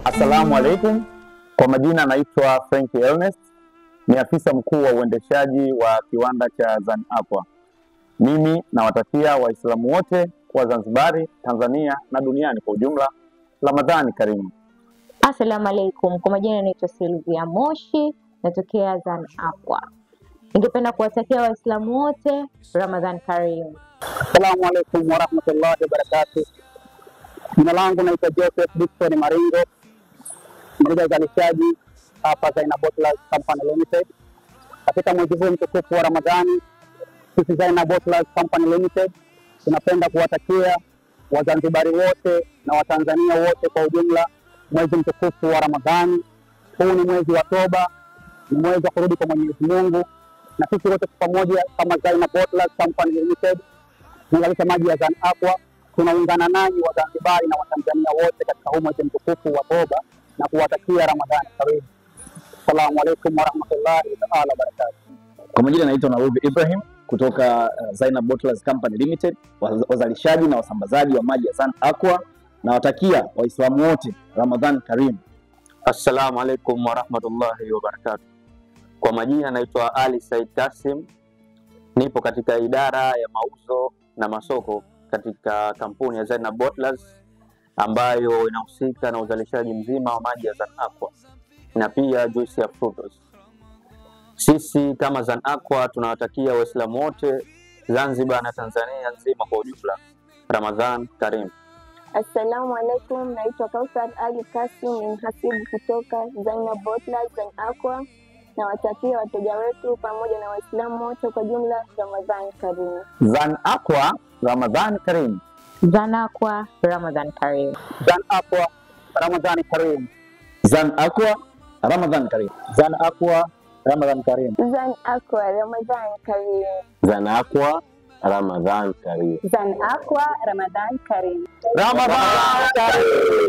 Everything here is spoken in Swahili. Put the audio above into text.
Assalamu alaikum. Kwa majina naitwa Frank Ernest, ni afisa mkuu wa uendeshaji wa kiwanda cha Zan Aqua. Mimi nawatakia Waislamu wote wa Zanzibari, Tanzania na duniani kwa ujumla Ramadhani karimu. Assalamu alaikum. Kwa majina naitwa Sylvia Moshi, natokea Zan Aqua. Ningependa kuwatakia Waislamu wote Ramadhani karimu. Assalamu alaikum wa rahmatullahi wa barakatuh. Jina langu naitwa Joseph Dickson Maringo, meneja uzalishaji hapa Zaina Bottlers Company Limited. Katika mwezi huu mtukufu wa Ramadhani, sisi Zaina Bottlers Company Limited tunapenda kuwatakia Wazanzibari wote na Watanzania wote kwa ujumla mwezi mtukufu wa Ramadhani. Huu ni mwezi wa toba, ni mwezi wa kurudi kwa Mwenyezi Mungu, na sisi wote pamoja kama Zaina Bottlers Company Limited tunazalisha maji ya Zan Aqua, tunaungana nanyi Wazanzibari na Watanzania wote katika huu mwezi mtukufu wa toba na kuwatakia Ramadhani karimu. Assalamu alaikum wa rahmatullahi wa barakatuh. Kwa majina naitwa Narubi Ibrahim kutoka Zaina Bottlers Company Limited, wazalishaji na wasambazaji wa maji ya Zan Aqua. Nawatakia Waislamu wote Ramadhani karimu. Assalamu alaikum wa rahmatullahi wa barakatuh. Kwa majina naitwa Ali Said Kasim, nipo katika idara ya mauzo na masoko katika kampuni ya Zaina Bottlers ambayo inahusika na uzalishaji mzima wa maji ya Zan Aqua na pia juice ya fructose. Sisi kama Zan Aqua tunawatakia Waislamu wote Zanzibar na Tanzania nzima kwa ujumla Ramadhan Karim. Assalamu alaikum, naitwa Kausar Ali Kasim, ni mhasibu kutoka Zaina Bottlers Zan Aqua. Nawatakia wateja wetu pamoja na Waislamu wote kwa jumla Ramadhan Karim. Zan Aqua Ramadhan Karim. Zan Aqua Ramadhan Karim. Zan Aqua Ramadhani Karim. Zan Aqua Ramadhan Karim. Zan Aqua Ramadhan Karim. Zan Aqua Ramadhan Karim. Zan Aqua Ramadhan Karim. Zan Aqua Ramadhan Karim. Ramadhan Karim.